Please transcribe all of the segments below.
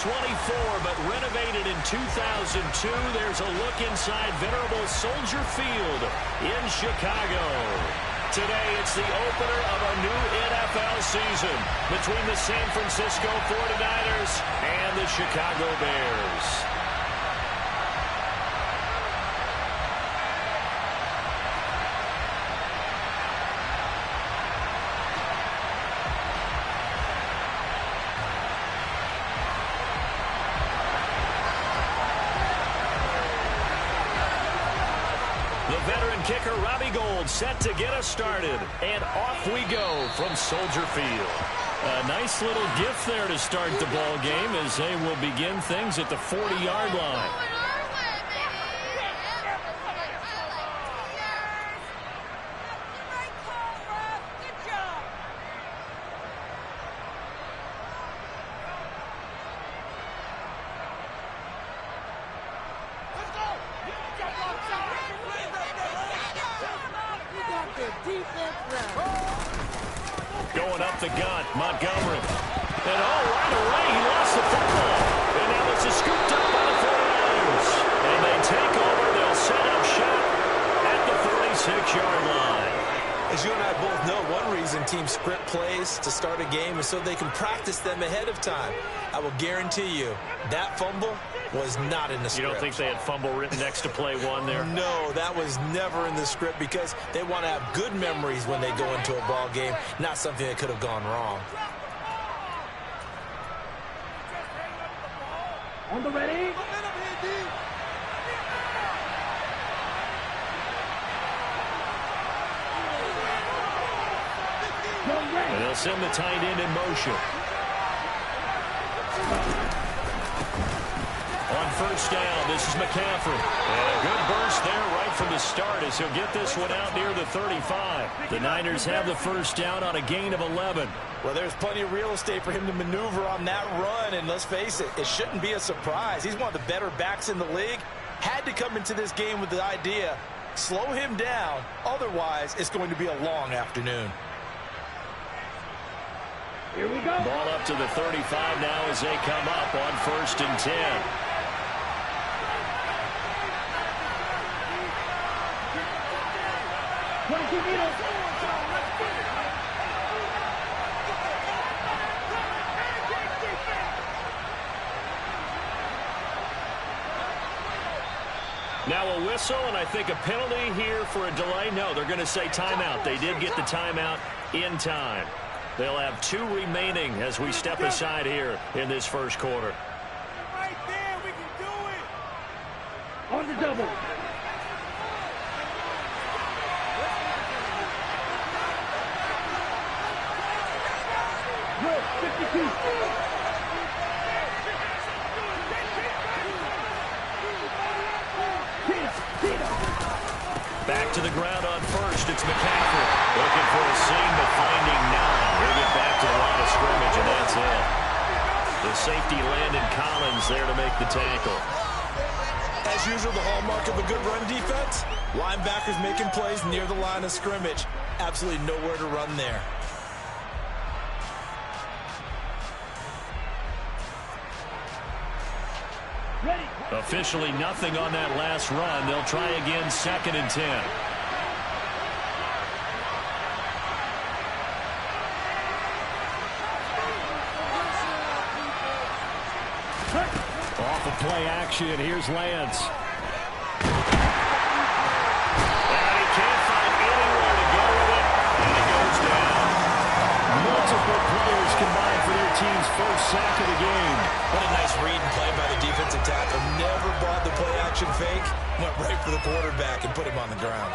24, but renovated in 2002. There's a look inside venerable Soldier Field in Chicago. Today, it's the opener of a new NFL season between the San Francisco 49ers and the Chicago Bears. Kicker Robbie Gould set to get us started, and off we go from Soldier Field. A nice little gift there to start the ball game as they will begin things at the 40-yard line. Going up the gut, Montgomery. And right away, he lost the football. And now it's scooped up by the 49ers. And they take over. They'll set up shop at the 46-yard line. As you and I both know, one reason teams script plays to start a game is so they can practice them ahead of time. I will guarantee you that fumble was not in the script. You don't think they had fumble written next to play one there? No, that was never in the script because they want to have good memories when they go into a ball game, not something that could have gone wrong. On the ready. And they'll send the tight end in motion. On first down, this is McCaffrey. And a good burst there right from the start as he'll get this one out near the 35. The Niners have the first down on a gain of 11. Well, there's plenty of real estate for him to maneuver on that run, and let's face it, it shouldn't be a surprise. He's one of the better backs in the league. Had to come into this game with the idea, slow him down, otherwise it's going to be a long afternoon. Here we go. Ball up to the 35 now as they come up on 1st and 10. Now a whistle, and I think a penalty here for a delay. No, they're going to say timeout. They did get the timeout in time. They'll have 2 remaining as we step aside here in this first quarter. Right there, we can do it. On the double. Good, 52. Back to the ground on first. It's McCaffrey. Looking for a seam, but finding none. He'll get back to the line of scrimmage, and that's it. The safety Landon Collins there to make the tackle. As usual, the hallmark of a good run defense, linebackers making plays near the line of scrimmage. Absolutely nowhere to run there. Ready. Officially nothing on that last run. They'll try again 2nd and 10. Off of play action, here's Lance. And he can't find anywhere to go with it, and it goes down. Multiple players combined for their team's first sack of the game. What a nice read and play by the defensive tackle. Never bought the play action fake. Went right for the quarterback and put him on the ground.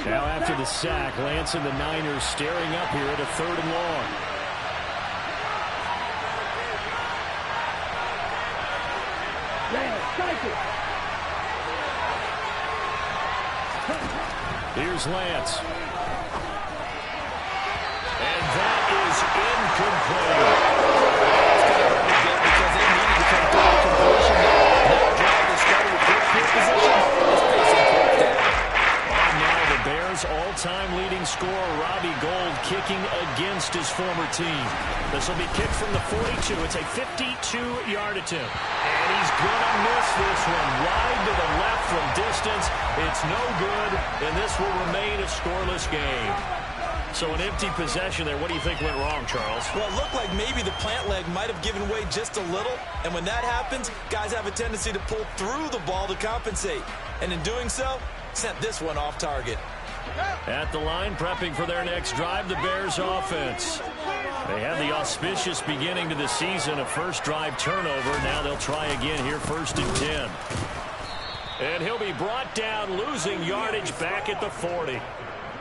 Now after the sack, Lance and the Niners staring up here at a 3rd and long. Here's Lance. And that is incomplete. kicking against his former team. This will be kicked from the 42. It's a 52-yard attempt. And he's going to miss this one. Wide to the left from distance. It's no good, and this will remain a scoreless game. So an empty possession there. What do you think went wrong, Charles? Well, it looked like maybe the plant leg might have given way just a little. And when that happens, guys have a tendency to pull through the ball to compensate. And in doing so, sent this one off target. At the line, prepping for their next drive, the Bears offense. They had the auspicious beginning to the season, a first drive turnover. Now they'll try again here, 1st and 10. And he'll be brought down, losing yardage back at the 40.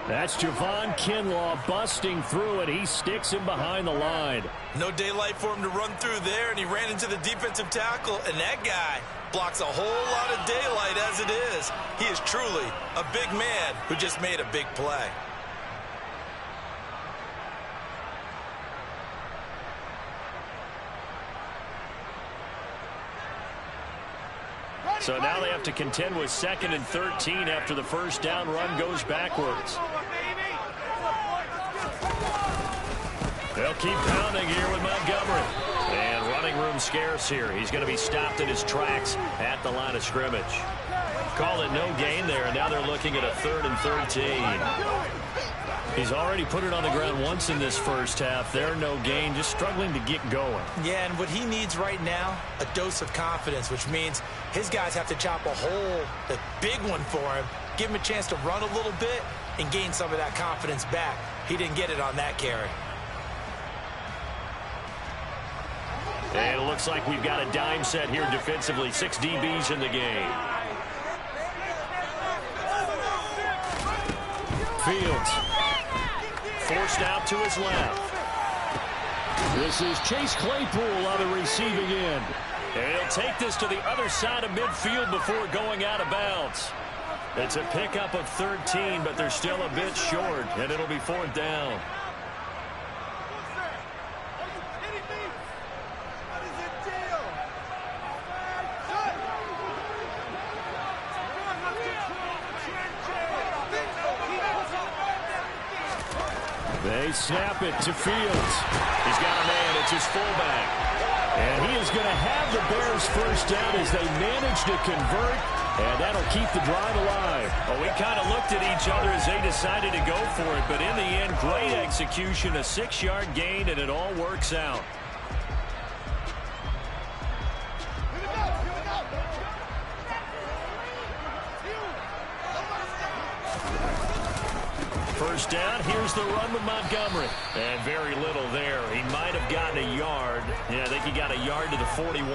That's Javon Kinlaw busting through it. He sticks him behind the line. No daylight for him to run through there, and he ran into the defensive tackle, and that guy blocks a whole lot of daylight as it is. He is truly a big man who just made a big play. So now they have to contend with 2nd and 13 after the first down run goes backwards. They'll keep pounding here with Montgomery. And running room scarce here. He's going to be stopped in his tracks at the line of scrimmage. Call it no gain there, and now they're looking at a 3rd and 13. He's already put it on the ground once in this first half. They're no gain, just struggling to get going. Yeah, and what he needs right now, a dose of confidence, which means his guys have to chop a hole, a big one for him, give him a chance to run a little bit and gain some of that confidence back. He didn't get it on that carry. And it looks like we've got a dime set here defensively. 6 DBs in the game. Fields. Forced out to his left. This is Chase Claypool on the receiving end. And he'll take this to the other side of midfield before going out of bounds. It's a pickup of 13, but they're still a bit short, and it'll be 4th down. They snap it to Fields. He's got a man. It's his fullback. And he is going to have the Bears first down as they manage to convert, and that'll keep the drive alive. Well, we kind of looked at each other as they decided to go for it, but in the end, great execution, a 6-yard gain, and it all works out. First down, here's the run with Montgomery. And very little there. He might have gotten a yard. Yeah, I think he got a yard to the 41.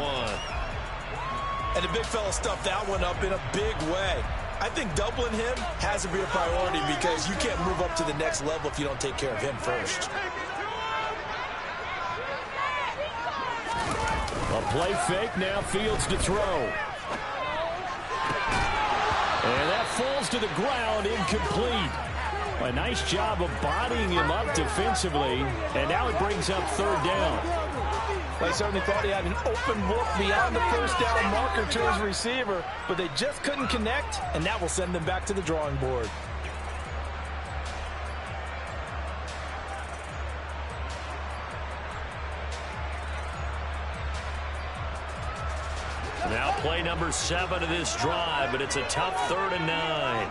And the big fella stuffed that one up in a big way. I think doubling him has to be a priority because you can't move up to the next level if you don't take care of him first. A play fake, now Fields to throw. And that falls to the ground, incomplete. A nice job of bodying him up defensively, and now it brings up 3rd down. They certainly thought he had an open look beyond the first down marker to his receiver, but they just couldn't connect, and that will send them back to the drawing board. Now play number 7 of this drive, but it's a tough 3rd and 9.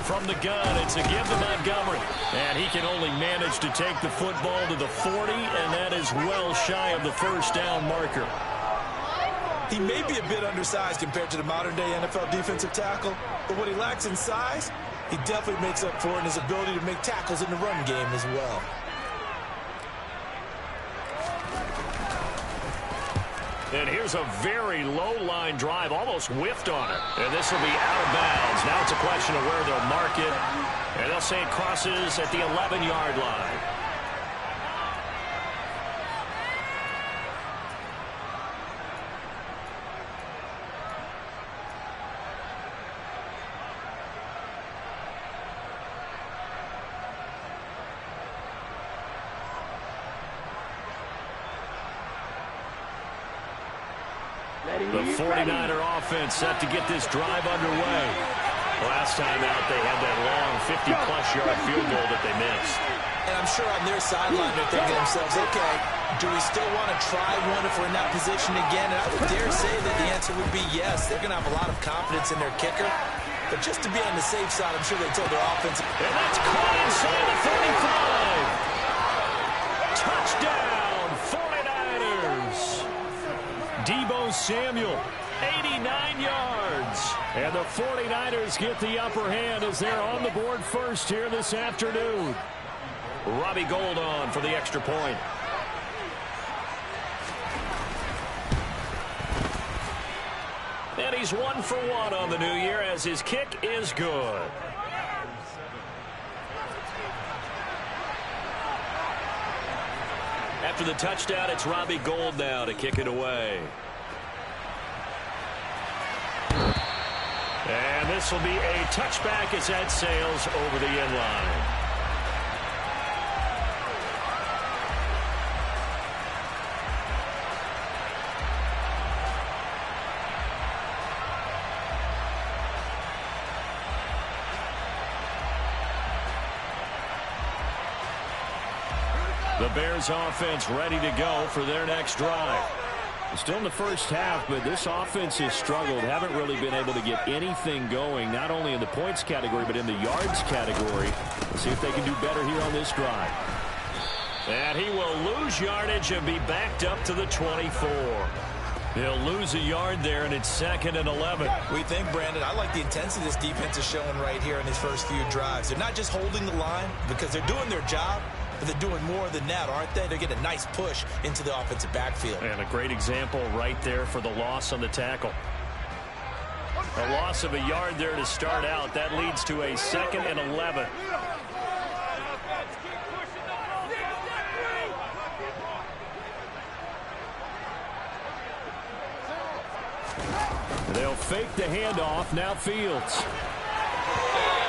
From the gun, it's a give to Montgomery. And he can only manage to take the football to the 40, and that is well shy of the first down marker. He may be a bit undersized compared to the modern-day NFL defensive tackle, but what he lacks in size, he definitely makes up for in his ability to make tackles in the run game as well. And here's a very low-line drive, almost whiffed on it. And this will be out of bounds. Now it's a question of where they'll mark it. And they'll say it crosses at the 11-yard line. Ready? The 49er offense set to get this drive underway. Last time out, they had that long 50-plus yard field goal that they missed. And I'm sure on their sideline they're thinking to themselves, okay, do we still want to try one if we're in that position again? And I would dare say that the answer would be yes. They're going to have a lot of confidence in their kicker. But just to be on the safe side, I'm sure they told their offense. And that's caught inside the 35. Touchdown, 49ers. Deebo Samuel, 89 yards. And the 49ers get the upper hand as they're on the board first here this afternoon. Robbie Gould on for the extra point. And he's 1 for 1 on the new year as his kick is good. After the touchdown, it's Robbie Gould now to kick it away. And this will be a touchback as that sails over the end line. The Bears offense ready to go for their next drive. Still in the first half, but this offense has struggled. Haven't really been able to get anything going, not only in the points category, but in the yards category. Let's see if they can do better here on this drive. And he will lose yardage and be backed up to the 24. He'll lose a yard there, and it's 2nd and 11. We think, Brandon, I like the intensity this defense is showing right here in these first few drives. They're not just holding the line because they're doing their job, but they're doing more than that, aren't they? They're getting a nice push into the offensive backfield. And a great example right there for the loss on the tackle. A loss of a yard there to start out. That leads to a 2nd and 11. They'll fake the handoff. Now Fields.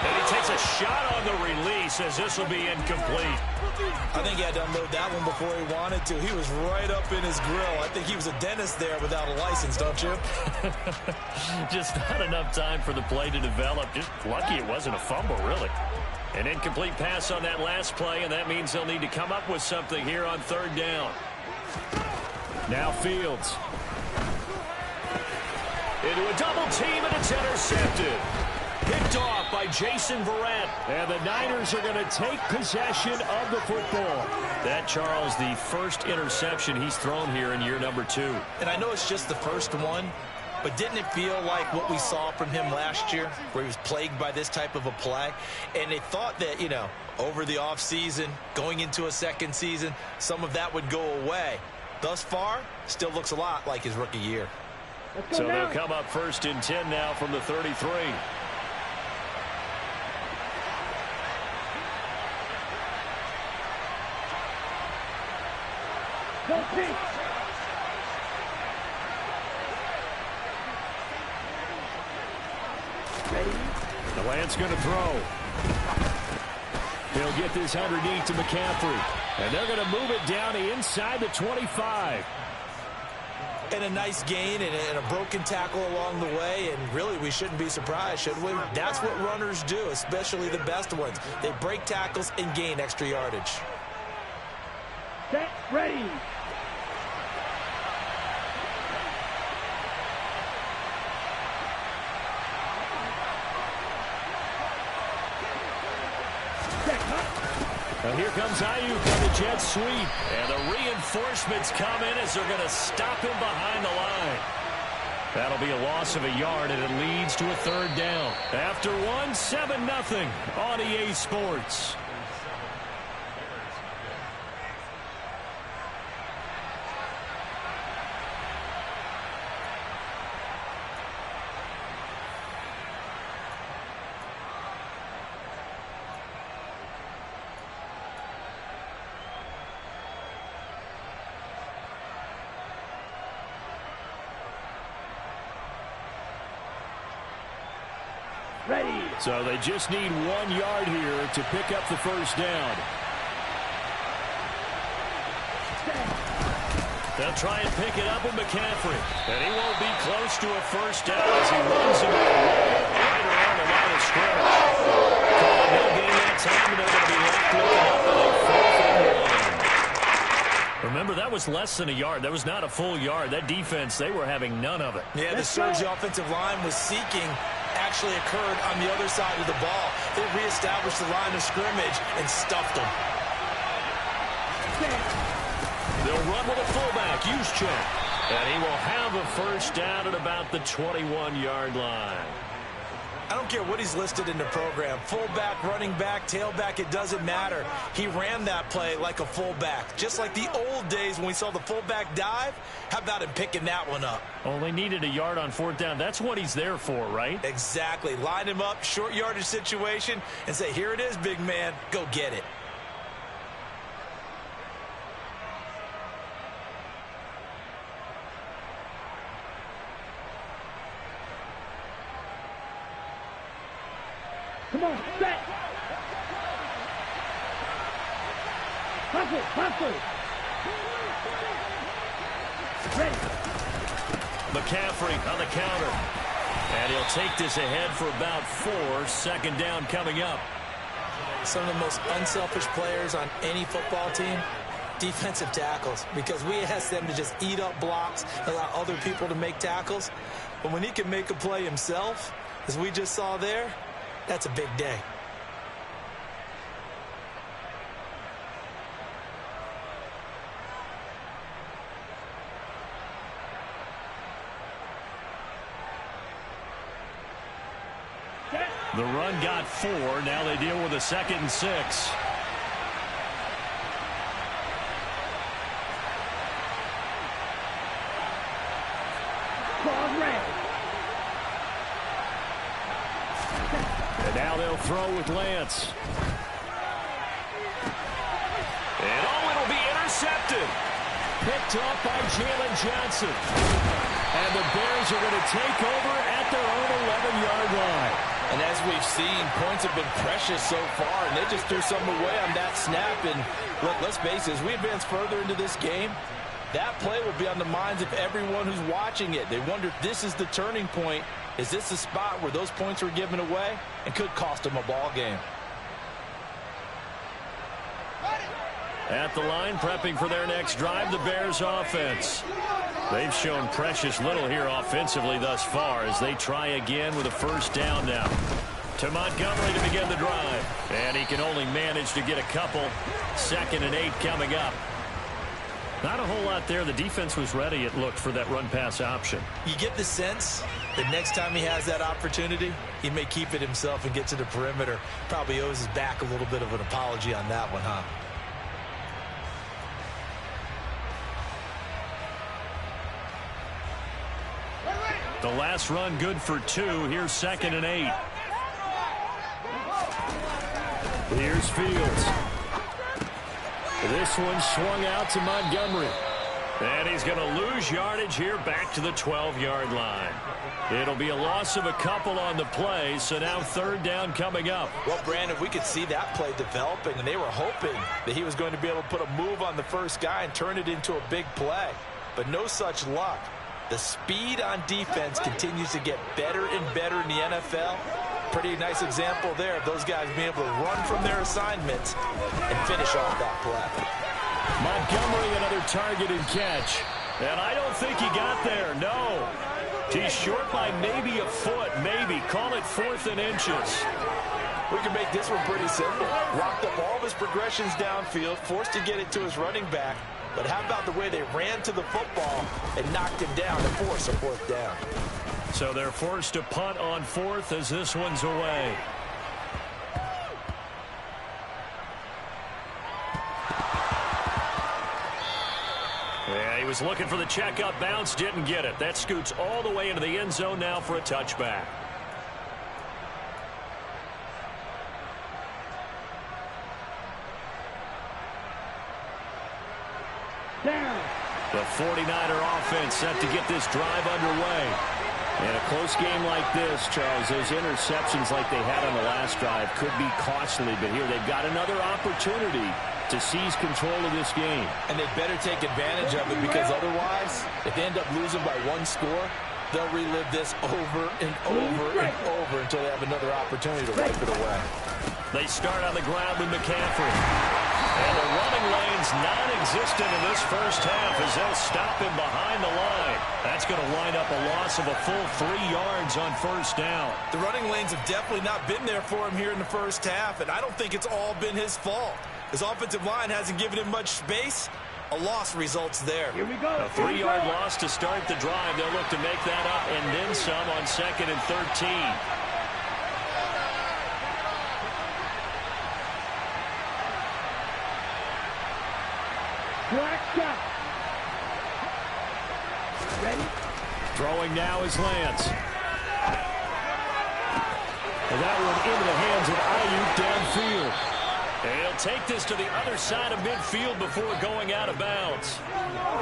And he takes a shot on the release as this will be incomplete. I think he had to unload that one before he wanted to. He was right up in his grill. I think he was a dentist there without a license, don't you? Just not enough time for the play to develop. Just lucky it wasn't a fumble, really. An incomplete pass on that last play, and that means they'll need to come up with something here on 3rd down. Now Fields. Into a double team, and it's intercepted. Picked off by Jason Verrett. And the Niners are going to take possession of the football. That, Charles, the first interception he's thrown here in year number 2. And I know it's just the first one, but didn't it feel like what we saw from him last year, where he was plagued by this type of a play? And they thought that, you know, over the offseason, going into a second season, some of that would go away. Thus far, still looks a lot like his rookie year. So they'll come up 1st and 10 now from the 33. The Lance going to throw. He'll get this underneath to McCaffrey. And they're going to move it down inside the 25. And a nice gain and a broken tackle along the way. And really, we shouldn't be surprised, should we? That's what runners do, especially the best ones. They break tackles and gain extra yardage. Set, ready. Now here comes Ayuk on the jet sweep. And the reinforcements come in as they're going to stop him behind the line. That'll be a loss of a yard, and it leads to a 3rd down. After 7-0 on EA Sports. Ready. So they just need 1 yard here to pick up the 1st down. They'll try and pick it up with McCaffrey. And he won't be close to a first down as he runs him right around the line of scrimmage. Calling no gain that time, and they're going to be left looking up at a 4th and 1. Remember, that was less than a yard. That was not a full yard. That defense, they were having none of it. Yeah, the surge the offensive line was seeking actually occurred on the other side of the ball. They reestablished the line of scrimmage and stuffed them. They'll run with a fullback, Juszczyk. And he will have a first down at about the 21-yard line. I don't care what he's listed in the program. Fullback, running back, tailback, it doesn't matter. He ran that play like a fullback. Just like the old days when we saw the fullback dive. How about him picking that one up? Oh, they needed a yard on 4th down. That's what he's there for, right? Exactly. Line him up, short yardage situation, and say, here it is, big man. Go get it. Come on, set. Hustle. Ready. McCaffrey on the counter. And he'll take this ahead for about 4. 2nd down coming up. Some of the most unselfish players on any football team, defensive tackles, because we ask them to just eat up blocks, allow other people to make tackles. But when he can make a play himself, as we just saw there, that's a big day. The run got 4. Now they deal with a 2nd and 6. And now they'll throw with Lance. And it'll be intercepted. Picked off by Jalen Johnson. And the Bears are going to take over at their own 11-yard line. And as we've seen, points have been precious so far, and they just threw something away on that snap. And look, let's face it, as we advance further into this game, that play will be on the minds of everyone who's watching it. They wonder if this is the turning point. Is this the spot where those points were given away and could cost them a ball game? At the line, prepping for their next drive, the Bears offense. They've shown precious little here offensively thus far as they try again with a first down now. To Montgomery to begin the drive. And he can only manage to get a couple. 2nd and 8 coming up. Not a whole lot there. The defense was ready, it looked, for that run-pass option. You get the sense that next time he has that opportunity, he may keep it himself and get to the perimeter. Probably owes his back a little bit of an apology on that one, huh? The last run good for 2. Here's 2nd and 8. Here's Fields. This one swung out to Montgomery. And he's going to lose yardage here back to the 12-yard line. It'll be a loss of a couple on the play, so now 3rd down coming up. Well, Brandon, we could see that play developing, and they were hoping that he was going to be able to put a move on the first guy and turn it into a big play. But no such luck. The speed on defense continues to get better and better in the NFL. Pretty nice example there of those guys being able to run from their assignments and finish off that play. Montgomery, another target and catch. And I don't think he got there, no. He's short by maybe a foot, maybe. Call it 4th and inches. We can make this one pretty simple. Locked up all of his progressions downfield, forced to get it to his running back. But how about the way they ran to the football and knocked him down to force a 4th down? So they're forced to punt on 4th as this one's away. Yeah, he was looking for the checkup bounce, didn't get it. That scoots all the way into the end zone now for a touchback. Down. The 49er offense set to get this drive underway. In a close game like this, Charles, those interceptions like they had on the last drive could be costly. But here they've got another opportunity to seize control of this game. And they better take advantage of it, because otherwise, if they end up losing by one score, they'll relive this over and over and over until they have another opportunity to wipe it away. They start on the ground with McCaffrey. And the running lane's non-existent in this first half as they'll stop him behind the line. That's going to wind up a loss of a full 3 yards on first down. The running lanes have definitely not been there for him here in the first half, and I don't think it's all been his fault. His offensive line hasn't given him much space. A loss results there. Here we go. A 3-yard loss to start the drive. They'll look to make that up and then some on 2nd and 13. Black shot. Ready? Throwing now is Lance. And that one into the hands of Ayuk downfield. And he'll take this to the other side of midfield before going out of bounds.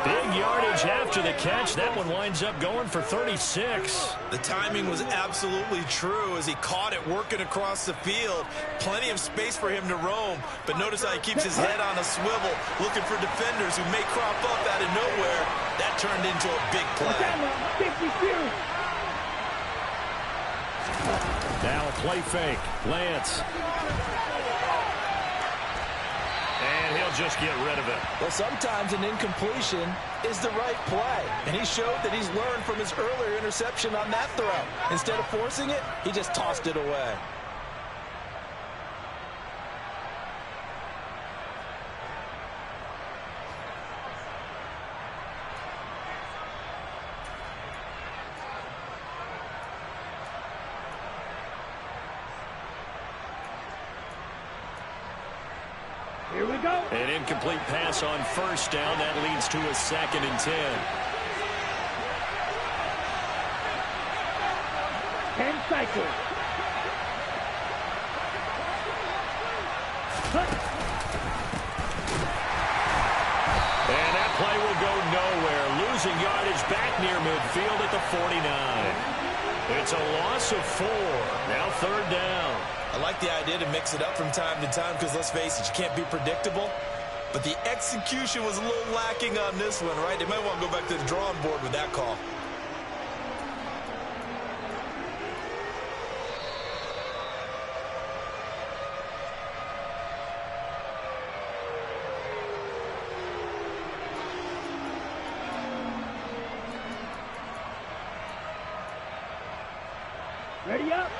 Big yardage after the catch. That one winds up going for 36. The timing was absolutely true as he caught it working across the field. Plenty of space for him to roam. But notice how he keeps his head on a swivel, looking for defenders who may crop up out of nowhere. That turned into a big play. Now a play fake. Lance. And he'll just get rid of it. Well, sometimes an incompletion is the right play. And he showed that he's learned from his earlier interception on that throw. Instead of forcing it, he just tossed it away. Here we go. An incomplete pass on first down. That leads to a 2nd and 10. 10 cycles. And that play will go nowhere. Losing yardage back near midfield at the 49. It's a loss of 4. Now 3rd down. I like the idea to mix it up from time to time because, let's face it, you can't be predictable. But the execution was a little lacking on this one, right? They might want to go back to the drawing board with that call. Ready up.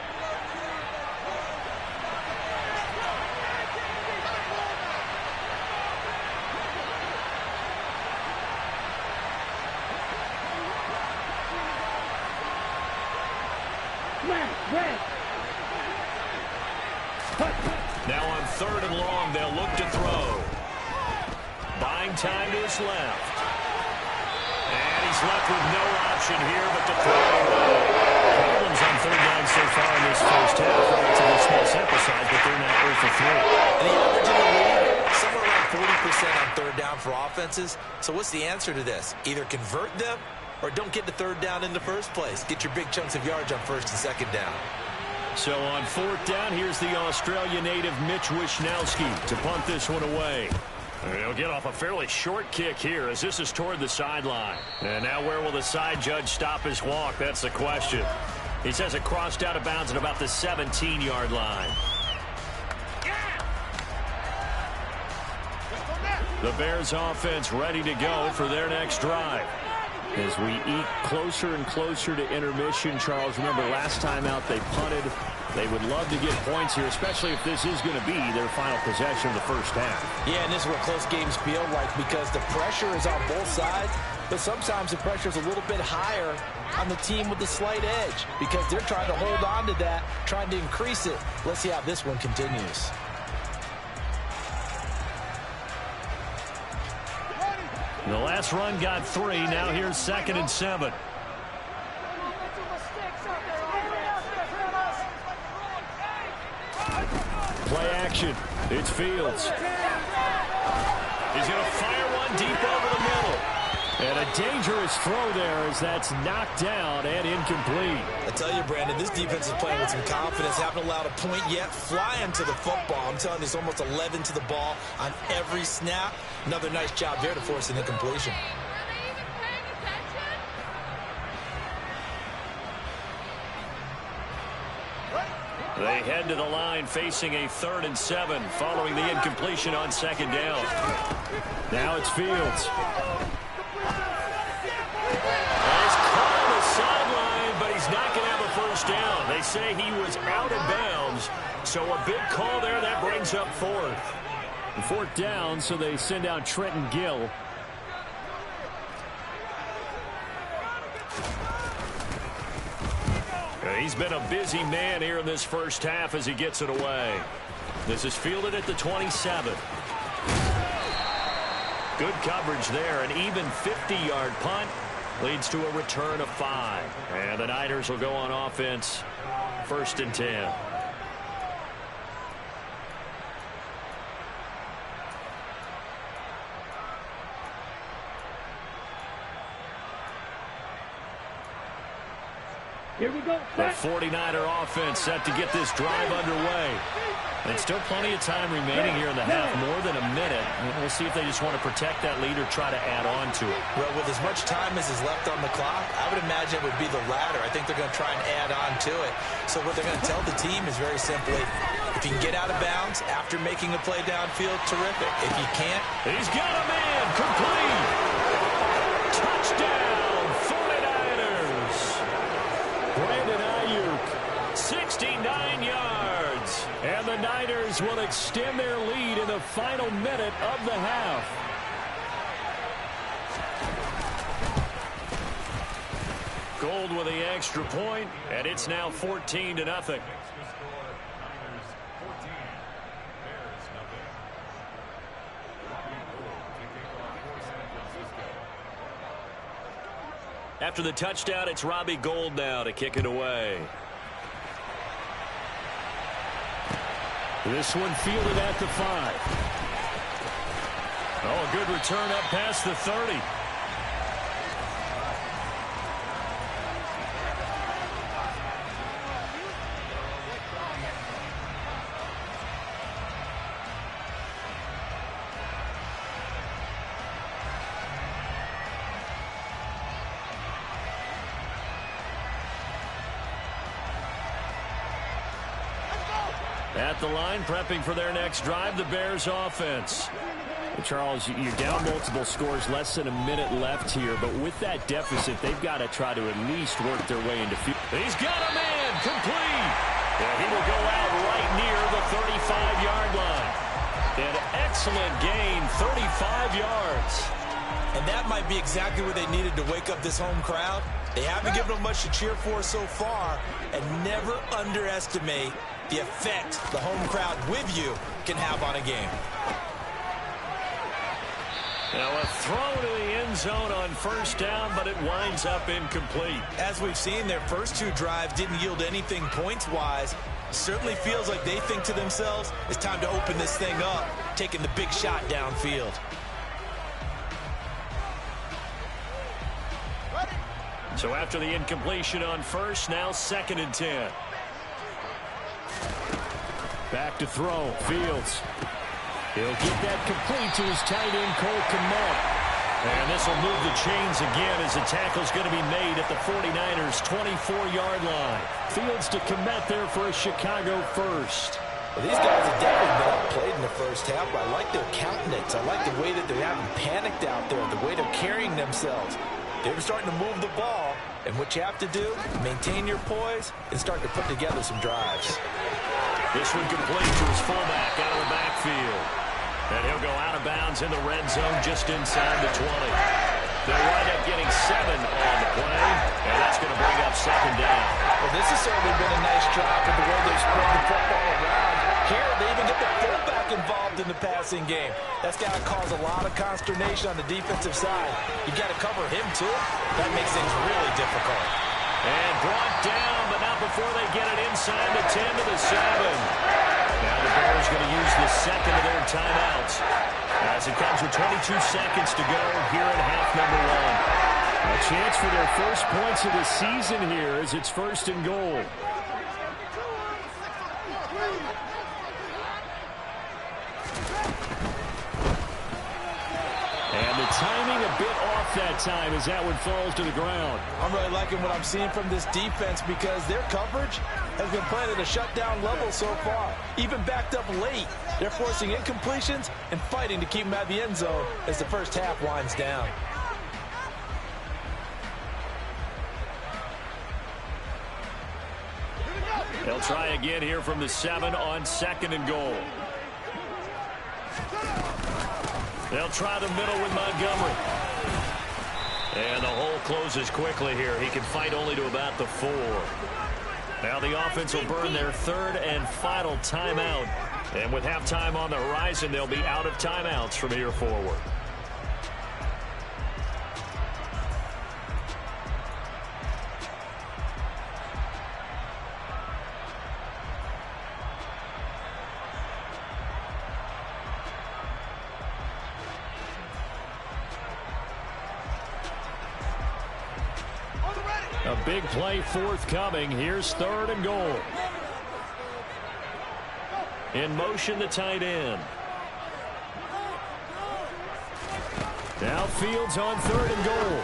Now on 3rd and long, they'll look to throw. Buying time to his left. And he's left with no option here but to throw away. Problems on 3rd down so far in this first half. Relatively small sample size, but they're now 0 for 3. And the average in the league, somewhere around 40% on 3rd down for offenses. So what's the answer to this? Either convert them or don't get to 3rd down in the first place. Get your big chunks of yards on 1st and 2nd down. So on 4th down, here's the Australia native Mitch Wishnowski to punt this one away. He'll get off a fairly short kick here as this is toward the sideline. And now where will the side judge stop his walk? That's the question. He says it crossed out of bounds at about the 17-yard line. The Bears offense ready to go for their next drive. As we eke closer and closer to intermission, Charles, remember last time out they punted. They would love to get points here, especially if this is going to be their final possession of the first half. Yeah, and this is what close games feel like because the pressure is on both sides, but sometimes the pressure is a little bit higher on the team with the slight edge because they're trying to hold on to that, trying to increase it. Let's see how this one continues. The last run got 3. Now here's 2nd and 7. Play action. It's Fields. He's going to fire one deep over the middle. And a dangerous throw there as that's knocked down and incomplete. I tell you, Brandon, this defense is playing with some confidence. Haven't allowed a point yet. Flying to the football. I'm telling you, it's almost 11 to the ball on every snap. Another nice job there to force an incompletion. They head to the line facing a 3rd and 7 following the incompletion on 2nd down. Now it's Fields. He's caught on the sideline, but he's not going to have a 1st down. They say he was out of bounds, so a big call there that brings up 4th. 4th down, so they send out Trenton Gill. He's been a busy man here in this 1st half as he gets it away. This is fielded at the 27. Good coverage there. An even 50-yard punt leads to a return of 5. And the Niners will go on offense. 1st and 10. Here we go. The 49er offense set to get this drive underway. And still plenty of time remaining here in the half, more than a minute. We'll see if they just want to protect that lead or try to add on to it. Well, with as much time as is left on the clock, I would imagine it would be the latter. I think they're going to try and add on to it. So what they're going to tell the team is very simply, if you can get out of bounds after making a play downfield, terrific. If you can't, he's got a man complete. Touchdown, 49ers. Brandon Ayuk, 69 yards. And the Niners will extend their lead in the final minute of the half. Gold with the extra point, and it's now 14-0. After the touchdown, it's Robbie Gould now to kick it away. This one fielded at the 5. Oh, a good return up past the 30. At the line, prepping for their next drive, the Bears offense. And Charles, you're down multiple scores, less than a minute left here, but with that deficit, they've got to try to at least work their way into field. He's got a man, complete. Yeah, he will go out right near the 35-yard line. An excellent gain, 35 yards. and that might be exactly what they needed to wake up this home crowd. They haven't given them much to cheer for so far, and never underestimate the effect the home crowd with you can have on a game. Now a throw to the end zone on first down, but it winds up incomplete. As we've seen, their first two drives didn't yield anything points-wise. Certainly feels like they think to themselves, it's time to open this thing up, taking the big shot downfield. So after the incompletion on first, now 2nd and 10. Back to throw, Fields. He'll get that complete to his tight end, Cole Kmet. And this will move the chains again as the tackle's going to be made at the 49ers' 24-yard line. Fields to Kmet there for a Chicago first. Well, these guys have definitely been outplayed in the first half, but I like their countenance. I like the way that they haven't panicked out there, the way they're carrying themselves. They're starting to move the ball, and what you have to do, maintain your poise and start to put together some drives. This one complete to his fullback out of the backfield. And he'll go out of bounds in the red zone just inside the 20. They'll wind up getting 7 on the play, and that's going to bring up 2nd down. Well, this has certainly been a nice drive with the way they've spread the football around. Here, they even get the fullback involved in the passing game. That's got to cause a lot of consternation on the defensive side. You got to cover him, too. That makes things really difficult. And brought down, but not before they get it inside the 10 to the 7. Now the Bears going to use the second of their timeouts as it comes Chargers with 22 seconds to go here in half number one. A chance for their first points of the season here as it's 1st and goal. And the timing a bit off that time as that one falls to the ground. I'm really liking what I'm seeing from this defense because their coverage has been playing at a shutdown level so far. Even backed up late, they're forcing incompletions and fighting to keep them out of the end zone as the first half winds down. They'll try again here from the 7 on 2nd and goal. They'll try the middle with Montgomery. And the hole closes quickly here. He can fight only to about the 4. Now the offense will burn their 3rd and final timeout. And with halftime on the horizon, they'll be out of timeouts from here forward. A big play forthcoming. Here's 3rd and goal. In motion, the tight end. Now Fields on 3rd and goal.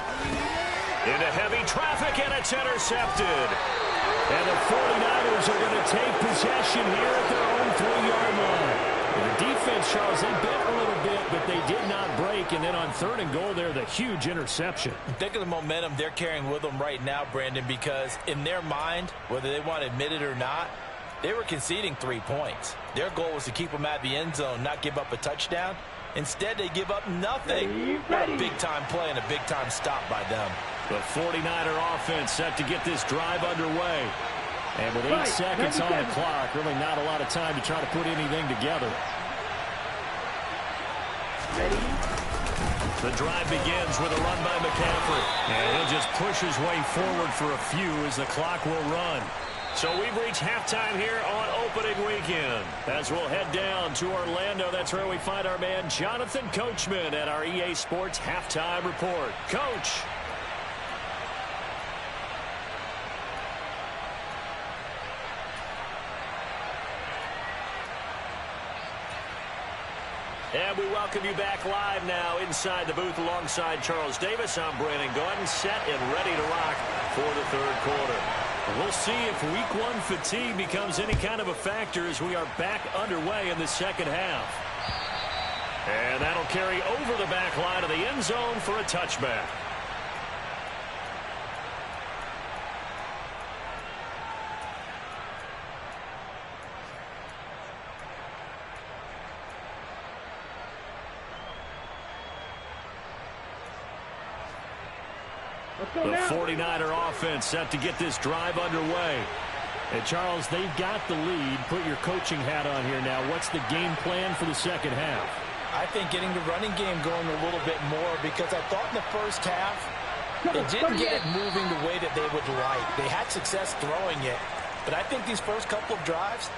Into heavy traffic, and it's intercepted. And the 49ers are going to take possession here at their own 3-yard line. The defense, Charles, they bit a little bit, but they did not break. And then on 3rd and goal there, the huge interception. Think of the momentum they're carrying with them right now, Brandon, because in their mind, whether they want to admit it or not, they were conceding 3 points. Their goal was to keep them out of the end zone, not give up a touchdown. Instead, they give up nothing. What a big-time play and a big-time stop by them. The 49er offense set to get this drive underway. And with 8 seconds on the clock, really not a lot of time to try to put anything together. The drive begins with a run by McCaffrey. And he'll just push his way forward for a few as the clock will run. So we've reached halftime here on opening weekend. As we'll head down to Orlando, that's where we find our man Jonathan Coachman at our EA Sports Halftime Report. Coach. And we welcome you back live now inside the booth alongside Charles Davis. I'm Brandon Gaudin, set and ready to rock for the 3rd quarter. We'll see if week 1 fatigue becomes any kind of a factor as we are back underway in the 2nd half. And that'll carry over the back line of the end zone for a touchback. The 49er offense set to get this drive underway. And Charles, they've got the lead. Put your coaching hat on here now. What's the game plan for the 2nd half? I think getting the running game going a little bit more because I thought in the first half they didn't get it moving the way that they would like. They had success throwing it, but I think these first couple of drives,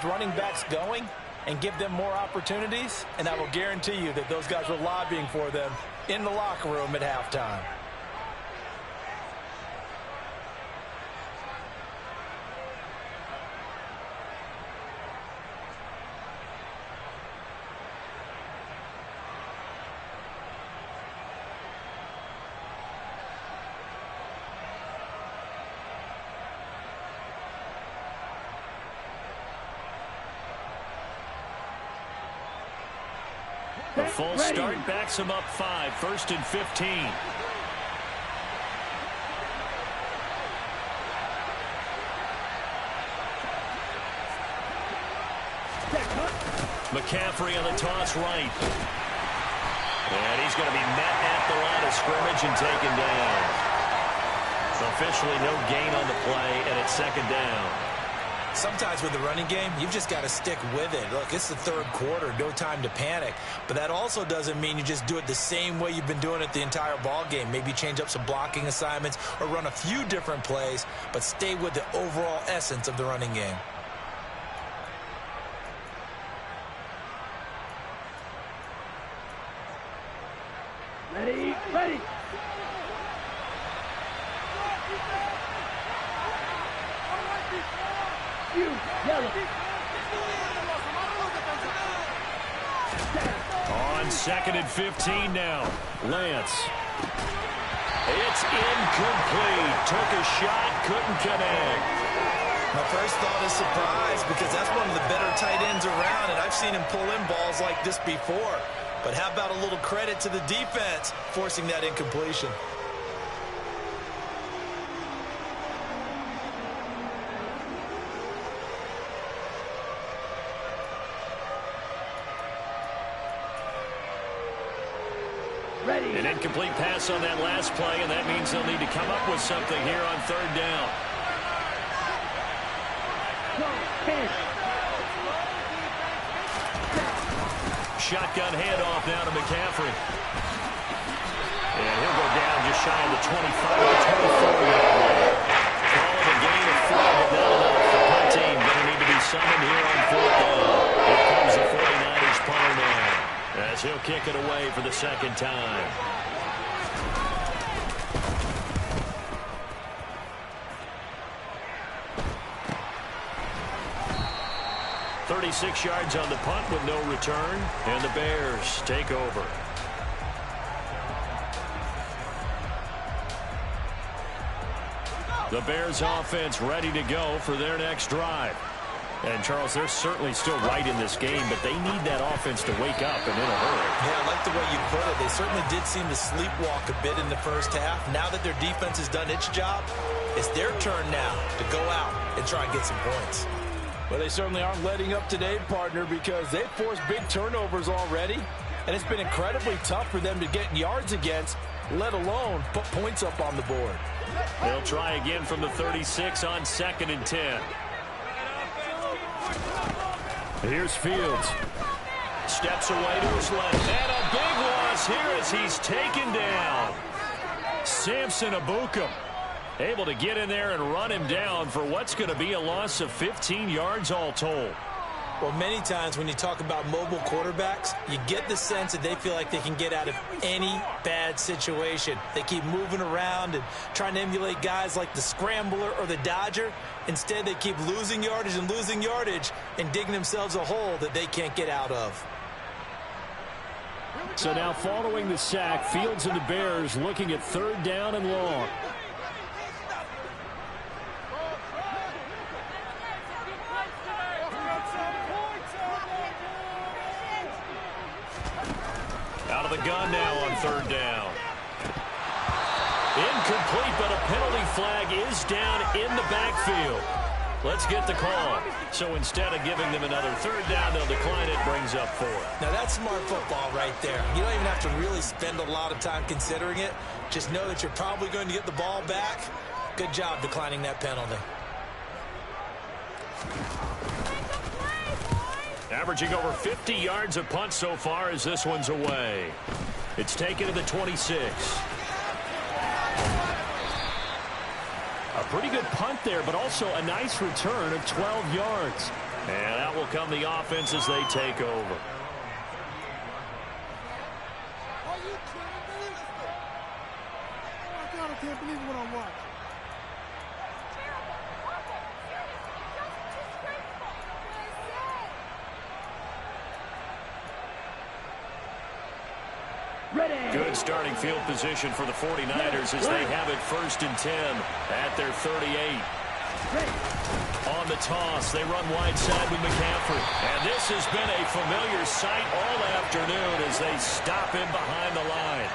running backs going and give them more opportunities, and I will guarantee you that those guys were lobbying for them in the locker room at halftime. The full start backs him up 5, 1st and 15. McCaffrey on the toss right. And he's going to be met at the line of scrimmage and taken down. Officially no gain on the play, and it's second down. Sometimes with the running game, you've just got to stick with it. Look, it's the third quarter, no time to panic. But that also doesn't mean you just do it the same way you've been doing it the entire ball game. Maybe change up some blocking assignments or run a few different plays, but stay with the overall essence of the running game. Ready, ready. Yellow. On second and 15 now. Lance. It's incomplete. Took a shot, couldn't connect. My first thought is surprise because that's one of the better tight ends around, and I've seen him pull in balls like this before. But how about a little credit to the defense forcing that incompletion? An incomplete pass on that last play, and that means they'll need to come up with something here on third down. Shotgun handoff now to McCaffrey. And he'll go down just shy of the 25 to 24-yard line. Call it a gain of 4, but not enough. The punt team going to need to be summoned here on fourth down. Here comes the 49ers punter now, as he'll kick it away for the second time. .36 yards on the punt with no return, and the Bears take over. The Bears offense ready to go for their next drive. And, Charles, they're certainly still right in this game, but they need that offense to wake up and in a hurry. Yeah, I like the way you put it. They certainly did seem to sleepwalk a bit in the first half. Now that their defense has done its job, it's their turn now to go out and try and get some points. Well, they certainly aren't letting up today, partner, because they've forced big turnovers already, and it's been incredibly tough for them to get yards against, let alone put points up on the board. They'll try again from the 36 on second and 10. Here's Fields. Steps away to his left. And a big loss here as he's taken down. Samson Ebukam able to get in there and run him down for what's going to be a loss of 15 yards all told. Well, many times when you talk about mobile quarterbacks, you get the sense that they feel like they can get out of any bad situation. They keep moving around and trying to emulate guys like the Scrambler or the Dodger. Instead, they keep losing yardage and digging themselves a hole that they can't get out of. So now following the sack, Fields and the Bears looking at third down and long. Out of the gun now on third down. Incomplete, but a penalty flag is down in the backfield. Let's get the call. So instead of giving them another third down, they'll decline it, brings up 4. Now that's smart football right there. You don't even have to really spend a lot of time considering it. Just know that you're probably going to get the ball back. Good job declining that penalty. Averaging over 50 yards a punt so far as this one's away. It's taken to the 26. A pretty good punt there, but also a nice return of 12 yards. And out will come the offense as they take over. I can't believe what I'm watching. Good starting field position for the 49ers as they have it first and 10 at their 38. On the toss, they run wide side with McCaffrey. And this has been a familiar sight all afternoon as they stop him behind the line.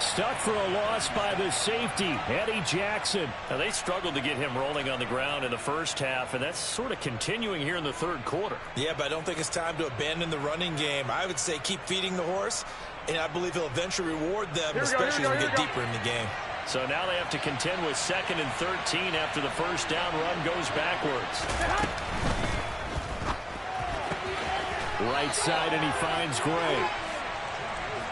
Stuck for a loss by the safety, Eddie Jackson. Now, they struggled to get him rolling on the ground in the first half, and that's sort of continuing here in the third quarter. Yeah, but I don't think it's time to abandon the running game. I would say keep feeding the horse, and I believe he'll eventually reward them, especially as we get deeper in the game. So now they have to contend with 2nd and 13 after the first down run goes backwards. Right side, and he finds Gray.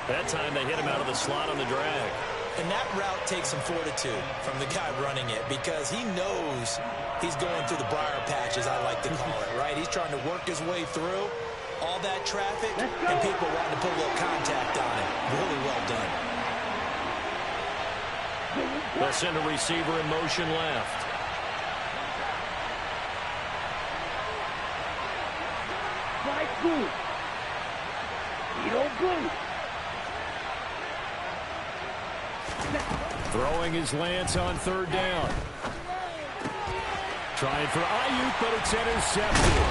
That time they hit him out of the slot on the drag. And that route takes some fortitude from the guy running it because he knows he's going through the briar patch, as I like to call it, right? He's trying to work his way through all that traffic and people wanting to put a little contact on it. Really well done. They'll send a receiver in motion left. Right good. You don't go. Throwing his Lance on 3rd down. Trying for Ayuk, but it's intercepted.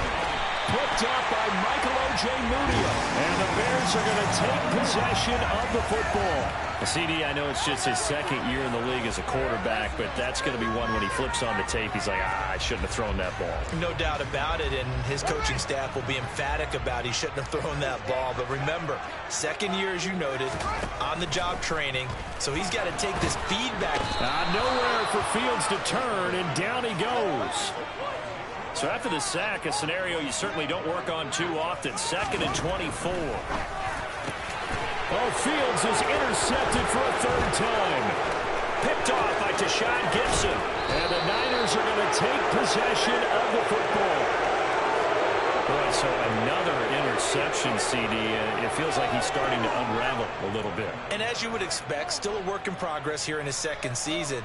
Picked up by Michael Ojemudia. And the Bears are going to take possession of the football. CD, I know it's just his 2nd year in the league as a quarterback, but that's going to be one when he flips on the tape, he's like, I shouldn't have thrown that ball. No doubt about it, and his coaching staff will be emphatic about he shouldn't have thrown that ball. But remember, 2nd year, as you noted, on-the-job training, so he's got to take this feedback. Nowhere for Fields to turn, and down he goes. So after the sack, a scenario you certainly don't work on too often. 2nd and 24. Oh, Fields is intercepted for a 3rd time. Picked off by Tashawn Gibson. And the Niners are going to take possession of the football. Boy, so another interception, CD. It feels like he's starting to unravel a little bit. And as you would expect, still a work in progress here in his 2nd season.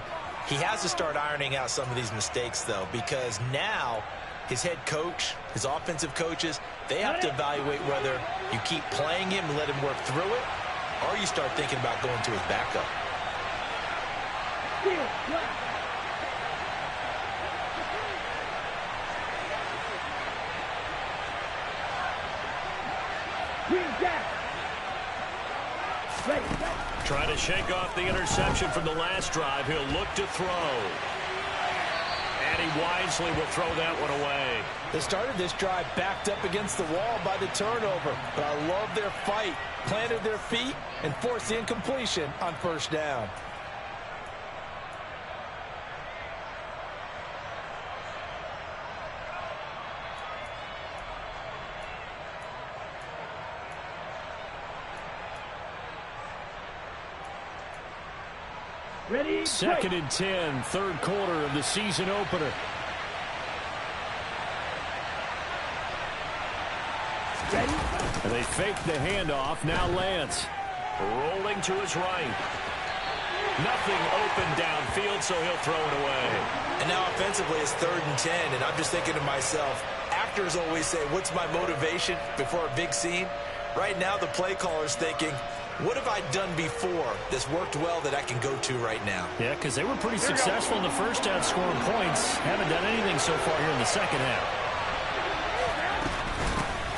He has to start ironing out some of these mistakes, though, because now his head coach, his offensive coaches, they have to evaluate whether you keep playing him and let him work through it, or you start thinking about going to his backup. Trying to shake off the interception from the last drive. He'll look to throw. And he wisely will throw that one away. They started this drive backed up against the wall by the turnover, but I love their fight. Planted their feet and forced the incompletion on 1st down. Ready? 2nd and 10, 3rd quarter of the season opener. Ready? And they fake the handoff. Now Lance rolling to his right. Nothing open downfield, so he'll throw it away. And now offensively it's 3rd and 10, and I'm just thinking to myself, actors always say, what's my motivation before a big scene? Right now the play caller's thinking, what have I done before that's worked well that I can go to right now? Yeah, because they were pretty successful in the first half scoring points. Haven't done anything so far here in the 2nd half.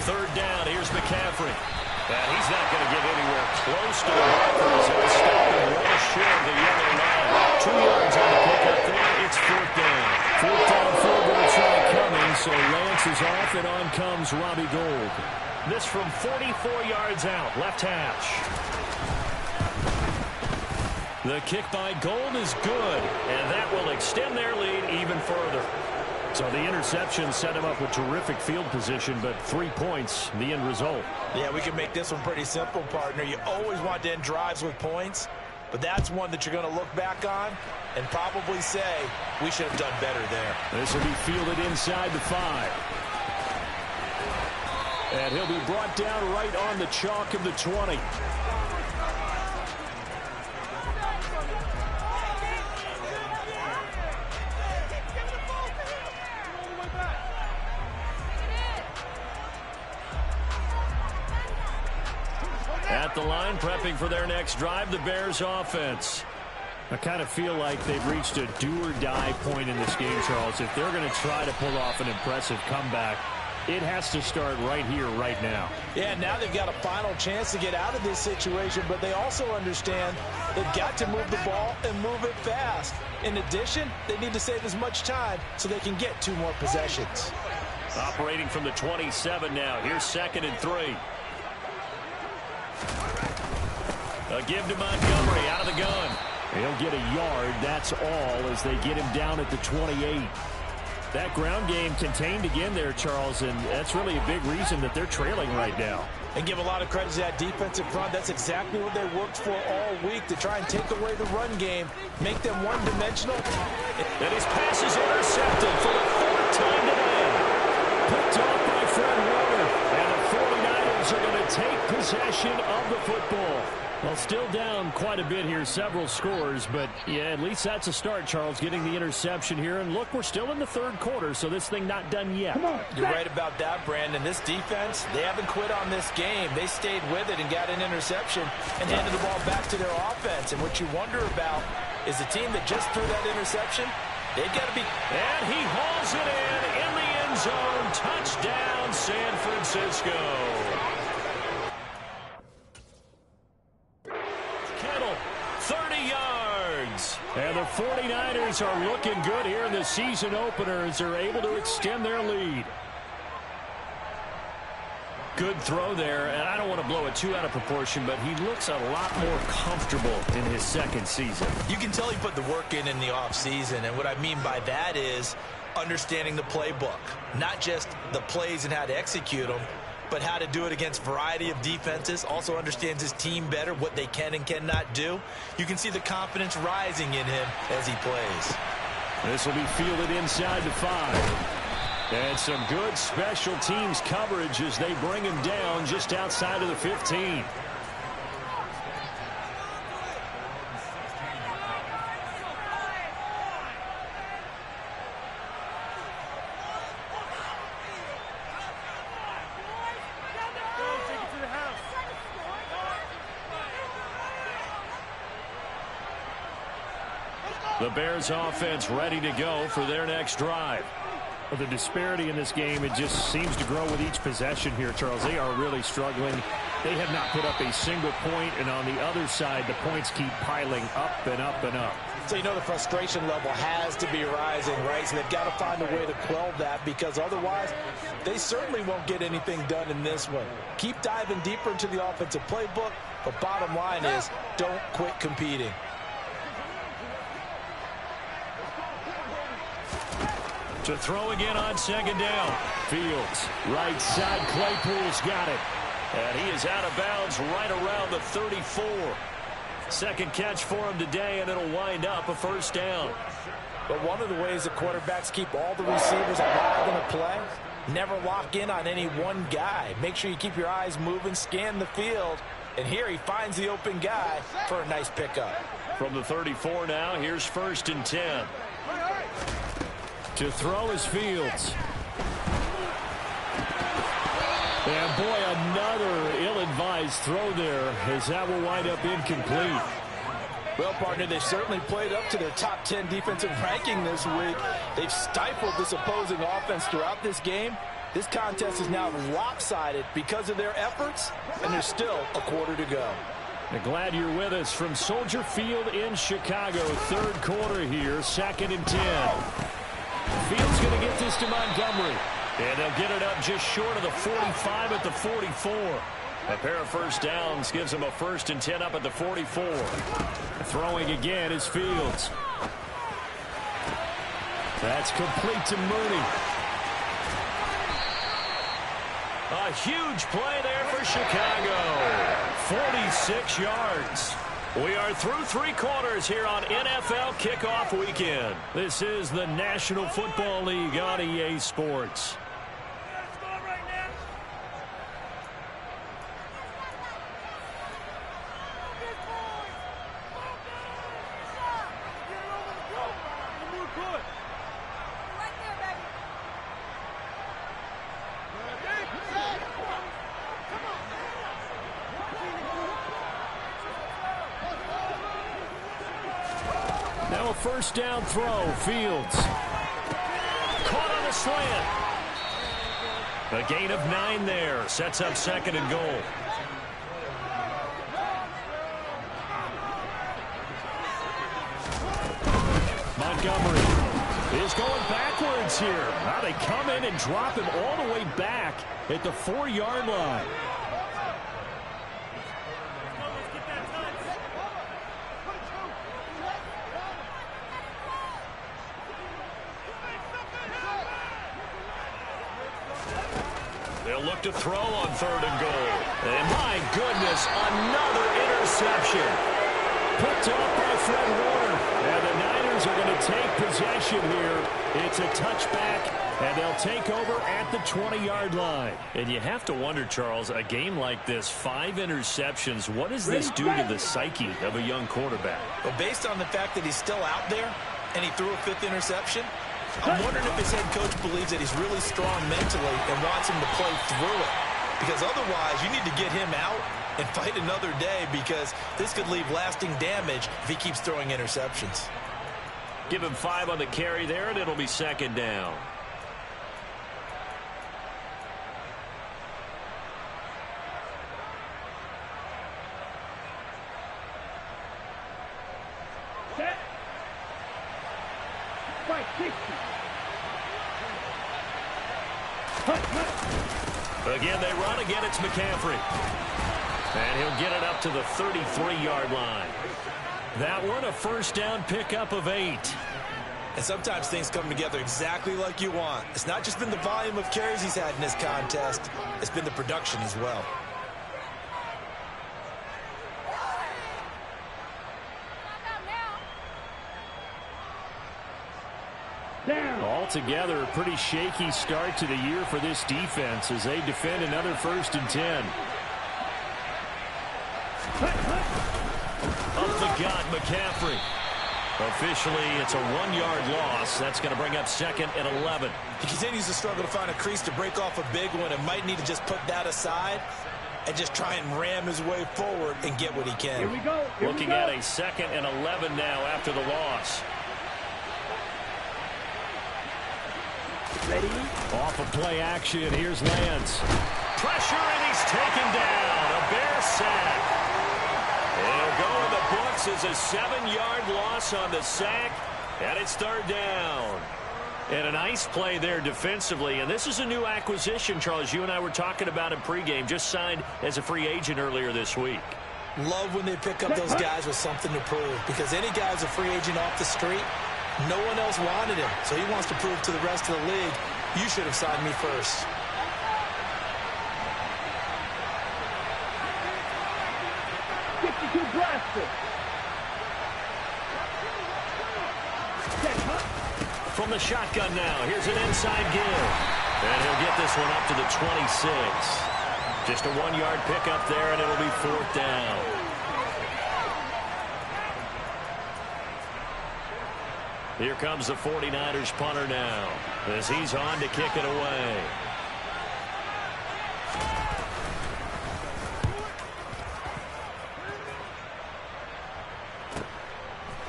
3rd down, here's McCaffrey. And he's not going to get anywhere close to the markers. He'll stop and well short of the yellow line. 2 yards on the pickup there. It's 4th down. 4th down, field goal try coming, so Lance is off, and on comes Robbie Gould. This from 44 yards out, left hash. The kick by Gould is good, and that will extend their lead even further. So the interception set him up with terrific field position, but 3 points, the end result. Yeah, we can make this one pretty simple, partner. You always want to end drives with points, but that's one that you're going to look back on and probably say, we should have done better there. This will be fielded inside the 5. And he'll be brought down right on the chalk of the 20. At the line, prepping for their next drive, the Bears offense. I kind of feel like they've reached a do-or-die point in this game, Charles. If they're going to try to pull off an impressive comeback, it has to start right here, right now. Yeah, now they've got a final chance to get out of this situation, but they also understand they've got to move the ball and move it fast. In addition, they need to save as much time so they can get 2 more possessions. Operating from the 27 now. Here's 2nd and 3. A give to Montgomery out of the gun. He'll get a yard, that's all, as they get him down at the 28. That ground game contained again there, Charles, and that's really a big reason that they're trailing right now. And give a lot of credit to that defensive front. That's exactly what they worked for all week, to try and take away the run game, make them one-dimensional. And his pass is intercepted for the fourth time today. Picked off by Fred Warner. And the 49ers are going to take possession of the football. Well, still down quite a bit here, several scores, but yeah, at least that's a start, Charles, getting the interception here. And look, we're still in the third quarter, so this thing not done yet. You're right about that, Brandon. This defense, they haven't quit on this game. They stayed with it and got an interception and handed the ball back to their offense. And what you wonder about is the team that just threw that interception, they've got to be... And he hauls it in the end zone. Touchdown, San Francisco. 30 yards. And the 49ers are looking good here in the season opener as they're able to extend their lead. Good throw there, and I don't want to blow it too out of proportion, but he looks a lot more comfortable in his second season. You can tell he put the work in the offseason, and what I mean by that is understanding the playbook. Not just the plays and how to execute them, but how to do it against a variety of defenses. Also understands his team better, what they can and cannot do. You can see the confidence rising in him as he plays. This will be fielded inside the 5. And some good special teams coverage as they bring him down just outside of the 15. The Bears offense ready to go for their next drive. The disparity in this game, it just seems to grow with each possession here, Charles. They are really struggling. They have not put up a single point, and on the other side, the points keep piling up and up and up. So you know the frustration level has to be rising, right? So they've got to find a way to quell that, because otherwise they certainly won't get anything done in this one. Keep diving deeper into the offensive playbook, but bottom line is don't quit competing. To throw again on second down. Fields, right side, Claypool's got it. And he is out of bounds right around the 34. Second catch for him today, and it'll wind up a first down. But one of the ways the quarterbacks keep all the receivers alive in a play, never lock in on any one guy. Make sure you keep your eyes moving, scan the field, and here he finds the open guy for a nice pickup. From the 34 now, here's 1st and 10. To throw is Fields. And boy, another ill-advised throw there, as that will wind up incomplete. Well, partner, they've certainly played up to their top 10 defensive ranking this week. They've stifled this opposing offense throughout this game. This contest is now lopsided because of their efforts, and there's still a quarter to go. I'm glad you're with us from Soldier Field in Chicago. Third quarter here, 2nd and 10. Fields going to get this to Montgomery. And they'll get it up just short of the 45 at the 44. A pair of first downs gives them a 1st and 10 up at the 44. Throwing again is Fields. That's complete to Mooney. A huge play there for Chicago. 46 yards. We are through 3 quarters here on NFL Kickoff Weekend. This is the National Football League on EA Sports. Now a first down throw. Fields. Caught on a slant. A gain of 9 there. Sets up 2nd and goal. Montgomery is going backwards here. Now they come in and drop him all the way back at the 4-yard line. They'll look to throw on 3rd and goal. And my goodness, another interception. Picked off by Fred Warner. And the Niners are going to take possession here. It's a touchback, and they'll take over at the 20-yard line. And you have to wonder, Charles, a game like this, 5 interceptions, what does this do to the psyche of a young quarterback? Well, based on the fact that he's still out there and he threw a 5th interception, I'm wondering if his head coach believes that he's really strong mentally and wants him to play through it. Because otherwise, you need to get him out and fight another day, because this could leave lasting damage if he keeps throwing interceptions. Give him 5 on the carry there, and it'll be 2nd down. Set. Fight, 60. Again, they run. Again, it's McCaffrey. And he'll get it up to the 33-yard line. That one, a 1st down pickup of 8. And sometimes things come together exactly like you want. It's not just been the volume of carries he's had in this contest. It's been the production as well. Down. Altogether, a pretty shaky start to the year for this defense as they defend another 1st and 10. Up the gut, McCaffrey. Officially, it's a 1-yard loss. That's going to bring up 2nd and 11. He continues to struggle to find a crease to break off a big one, and might need to just put that aside and just try and ram his way forward and get what he can. Here we go. Looking at a 2nd and 11 now after the loss. Ready? Off of play action, here's Lance. Pressure, and he's taken down. A Bear sack. It'll go in the books as a 7-yard loss on the sack, and it's 3rd down. And a nice play there defensively. And this is a new acquisition, Charles. You and I were talking about him pregame. Just signed as a free agent earlier this week. Love when they pick up those guys with something to prove, because any guy's a free agent off the street, no one else wanted him. So he wants to prove to the rest of the league, you should have signed me first. From the shotgun now, here's an inside give. And he'll get this one up to the 26. Just a 1-yard pickup there, and it'll be 4th down. Here comes the 49ers punter now, as he's on to kick it away.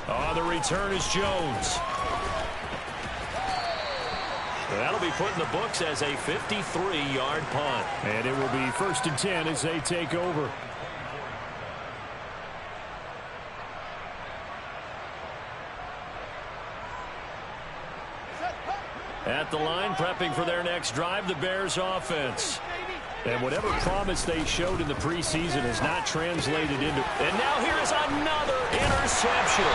On the return is Jones. That'll be put in the books as a 53-yard punt. And it will be 1st and 10 as they take over. At the line, prepping for their next drive, the Bears offense. And whatever promise they showed in the preseason has not translated into... And now here is another interception.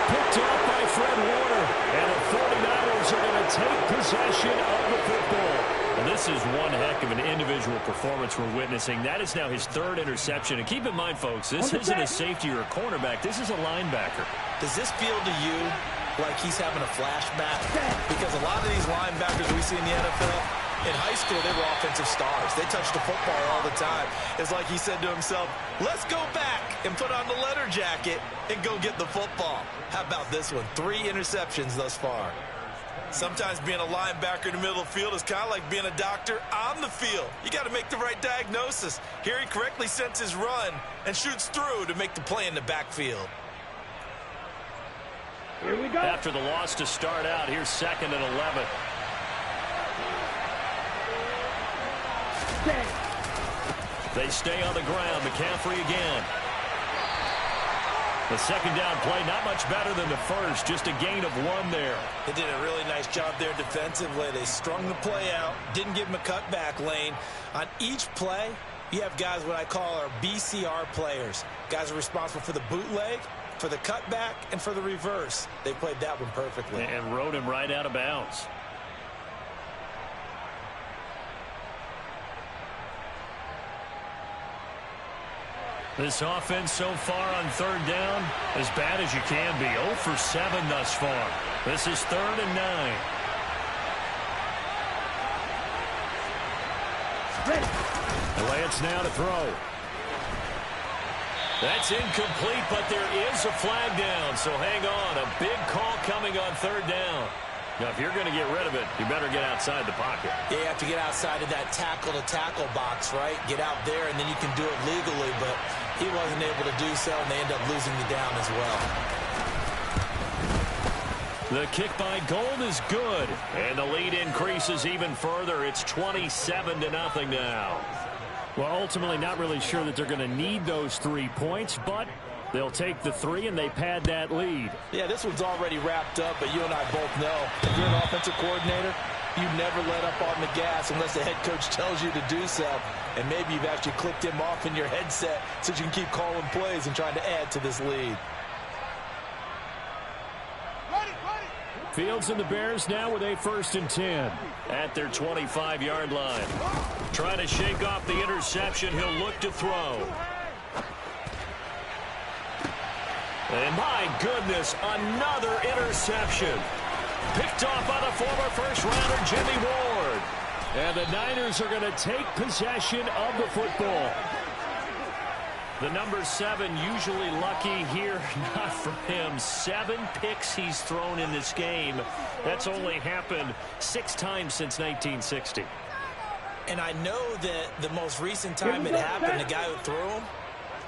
Picked off by Fred Warner. And the 49ers are going to take possession of the football. And this is one heck of an individual performance we're witnessing. That is now his 3rd interception. And keep in mind, folks, this isn't a safety or a cornerback. This is a linebacker. Does this feel to you like he's having a flashback? Because a lot of these linebackers we see in the NFL, in high school, they were offensive stars. They touched the football all the time. It's like he said to himself, let's go back and put on the leather jacket and go get the football. How about this one? 3 interceptions thus far. Sometimes being a linebacker in the middle of the field is kind of like being a doctor on the field. You got to make the right diagnosis. Here he correctly sends his run and shoots through to make the play in the backfield. Here we go. After the loss to start out, here's 2nd and 11. They stay on the ground. McCaffrey again. The 2nd down play, not much better than the first. Just a gain of 1 there. They did a really nice job there defensively. They strung the play out, didn't give him a cutback lane. On each play, you have guys what I call our BCR players. Guys are responsible for the bootleg, for the cutback, and for the reverse. They played that one perfectly. And rode him right out of bounds. This offense so far on third down, as bad as you can be. 0 for 7 thus far. This is 3rd and 9. Lance now to throw. That's incomplete, but there is a flag down, so hang on. A big call coming on 3rd down. Now, if you're going to get rid of it, you better get outside the pocket. Yeah, you have to get outside of that tackle-to-tackle box, right? Get out there, and then you can do it legally, but he wasn't able to do so, and they end up losing the down as well. The kick by Gold is good, and the lead increases even further. It's 27-0 now. Well, ultimately, not really sure that they're going to need those 3 points, but they'll take the 3, and they pad that lead. Yeah, this one's already wrapped up, but you and I both know if you're an offensive coordinator, you never let up on the gas unless the head coach tells you to do so. And maybe you've actually clicked him off in your headset so you can keep calling plays and trying to add to this lead. Fields and the Bears now with a 1st and 10 at their 25-yard line. Trying to shake off the interception. He'll look to throw. And my goodness, another interception. Picked off by the former first-rounder Jimmy Ward. And the Niners are going to take possession of the football. The number 7 usually lucky here. Not for him. 7 picks he's thrown in this game. That's only happened 6 times since 1960. And I know that the most recent time it happened, the guy who threw him,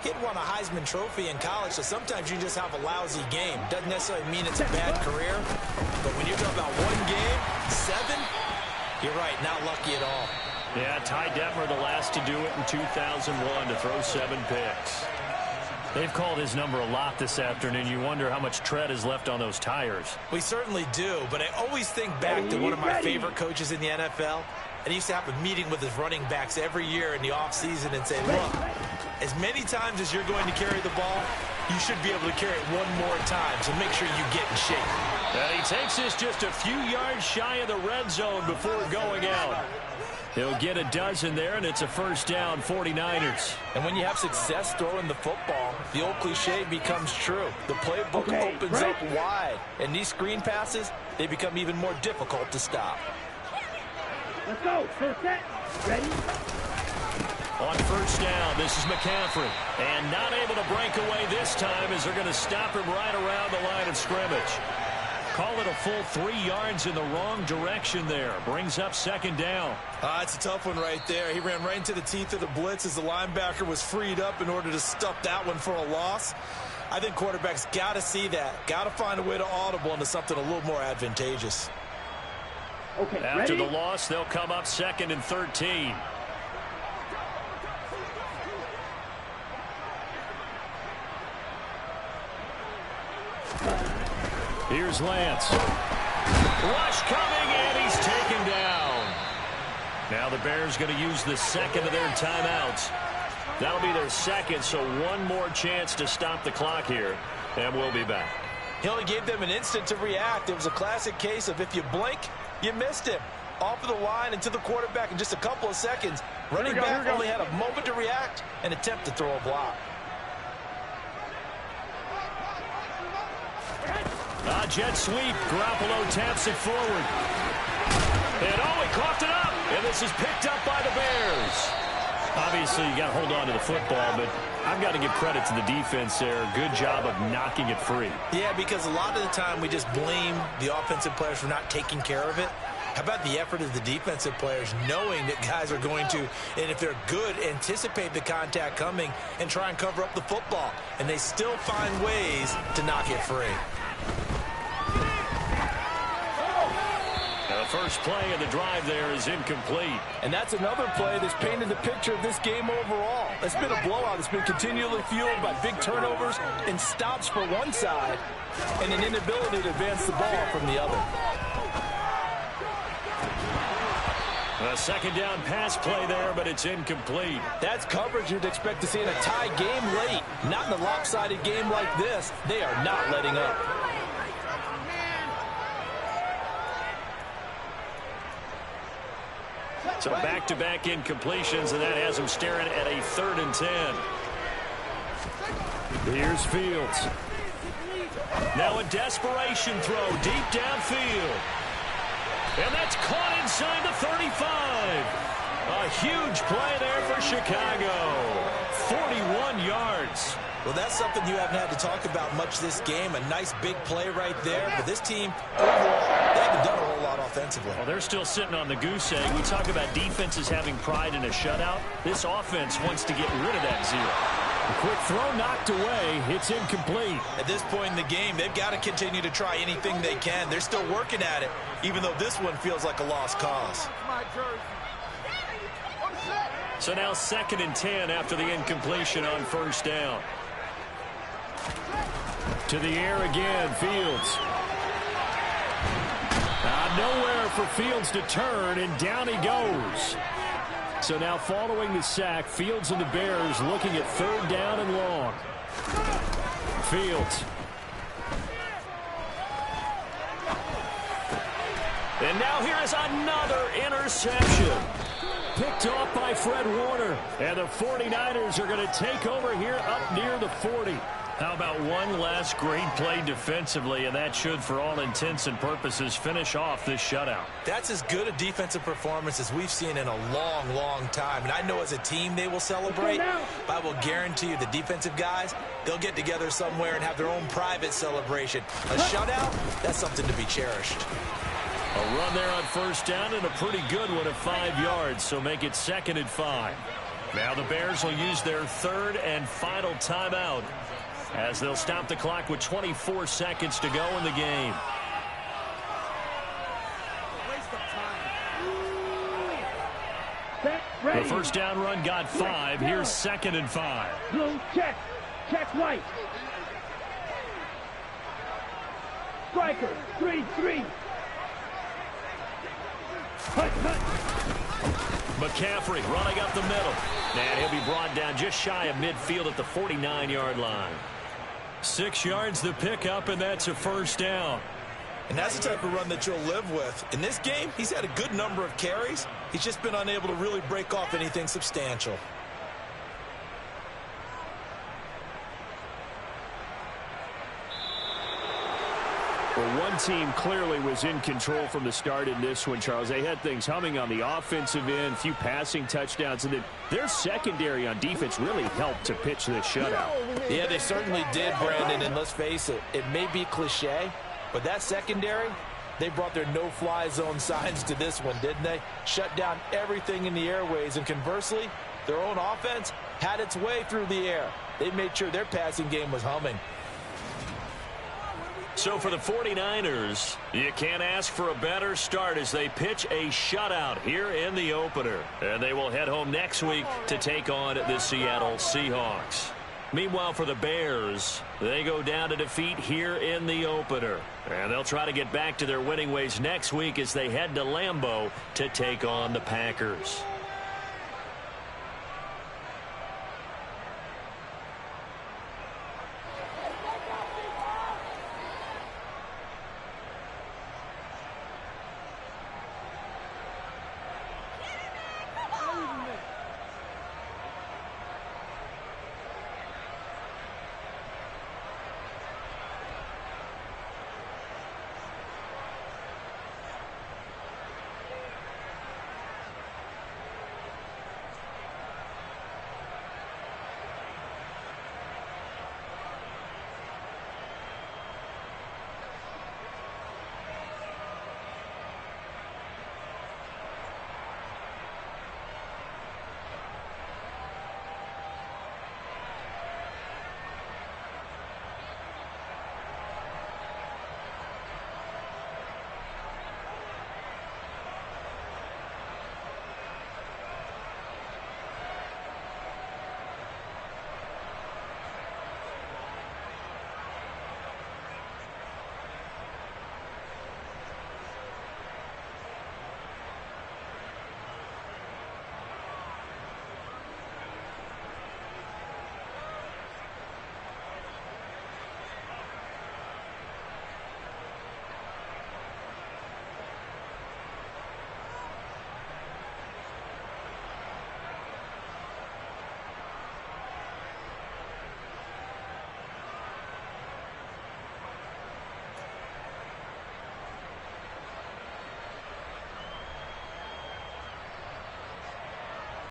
he'd won a Heisman Trophy in college, so sometimes you just have a lousy game. Doesn't necessarily mean it's a bad career, but when you're talking about 1 game, 7, you're right, not lucky at all. Yeah, Ty Detmer the last to do it in 2001 to throw 7 picks. They've called his number a lot this afternoon. You wonder how much tread is left on those tires. We certainly do, but I always think back to one of my favorite coaches in the NFL. And he used to have a meeting with his running backs every year in the offseason and say, look, as many times as you're going to carry the ball, you should be able to carry it 1 more time, so make sure you get in shape. And he takes this just a few yards shy of the red zone before going out. He'll get a dozen there, and it's a 1st down, 49ers. And when you have success throwing the football, the old cliche becomes true. The playbook opens up wide, and these screen passes, they become even more difficult to stop. Let's go. So set. Ready? On 1st down, this is McCaffrey. And not able to break away this time as they're going to stop him right around the line of scrimmage. Call it a full 3 yards in the wrong direction there. Brings up 2nd down. It's a tough one right there. He ran right into the teeth of the blitz as the linebacker was freed up in order to stuff that one for a loss. I think quarterbacks got to see that. Got to find a way to audible into something a little more advantageous. Okay, After ready? the loss, they'll come up 2nd and 13. Here's Lance. Rush coming, and he's taken down. Now the Bears going to use the 2nd of their timeouts. That'll be their 2nd, so 1 more chance to stop the clock here, and we'll be back. He only gave them an instant to react. It was a classic case of if you blink, you missed him. Off of the line and to the quarterback in just a couple of seconds. Running back only had a moment to react and attempt to throw a block. Jet sweep. Garoppolo taps it forward. And he coughed it up. And this is picked up by the Bears. Obviously, you got to hold on to the football, but I've got to give credit to the defense there. Good job of knocking it free. Yeah, because a lot of the time we just blame the offensive players for not taking care of it. How about the effort of the defensive players knowing that guys are going to, and if they're good, anticipate the contact coming and try and cover up the football. And they still find ways to knock it free. The first play of the drive there is incomplete. And that's another play that's painted the picture of this game overall. It's been a blowout. It's been continually fueled by big turnovers and stops for one side and an inability to advance the ball from the other. A 2nd down pass play there, but it's incomplete. That's coverage you'd expect to see in a tie game late. Not in a lopsided game like this. They are not letting up. So back-to-back incompletions, and that has them staring at a 3rd and 10. Here's Fields. Now a desperation throw deep downfield. And that's caught inside the 35. A huge play there for Chicago. 41 yards. Well, that's something you haven't had to talk about much this game. A nice big play right there. But this team, overall, they haven't done a whole lot offensively. Well, they're still sitting on the goose egg. We talk about defenses having pride in a shutout. This offense wants to get rid of that zero. A quick throw knocked away. It's incomplete. At this point in the game, they've got to continue to try anything they can. They're still working at it, even though this one feels like a lost cause. So now 2nd and 10 after the incompletion on first down. To the air again, Fields. Nowhere for Fields to turn, and down he goes. So now following the sack, Fields and the Bears looking at 3rd down and long. Fields. And now here is another interception. Picked off by Fred Warner. And the 49ers are going to take over here up near the 40. How about one last great play defensively, and that should, for all intents and purposes, finish off this shutout. That's as good a defensive performance as we've seen in a long, long time. And I know as a team they will celebrate, but I will guarantee you the defensive guys, they'll get together somewhere and have their own private celebration. A shutout, that's something to be cherished. A run there on first down and a pretty good one of 5 yards, so make it 2nd and 5. Now the Bears will use their 3rd and final timeout as they'll stop the clock with 24 seconds to go in the game. The first down run got 5. Here's 2nd and 5. Blue, check. Check white. Striker, 3-3. McCaffrey running up the middle. And he'll be brought down just shy of midfield at the 49-yard line. 6 yards the pickup, and that's a first down. And that's the type of run that you'll live with. In this game, he's had a good number of carries. He's just been unable to really break off anything substantial. Well, one team clearly was in control from the start in this one, Charles. They had things humming on the offensive end, a few passing touchdowns, and then their secondary on defense really helped to pitch this shutout. Yeah, they certainly did, Brandon, and let's face it, it may be cliche, but that secondary, they brought their no-fly zone signs to this one, didn't they? Shut down everything in the airways, and conversely, their own offense had its way through the air. They made sure their passing game was humming. So for the 49ers, you can't ask for a better start as they pitch a shutout here in the opener. And they will head home next week to take on the Seattle Seahawks. Meanwhile, for the Bears, they go down to defeat here in the opener. And they'll try to get back to their winning ways next week as they head to Lambeau to take on the Packers.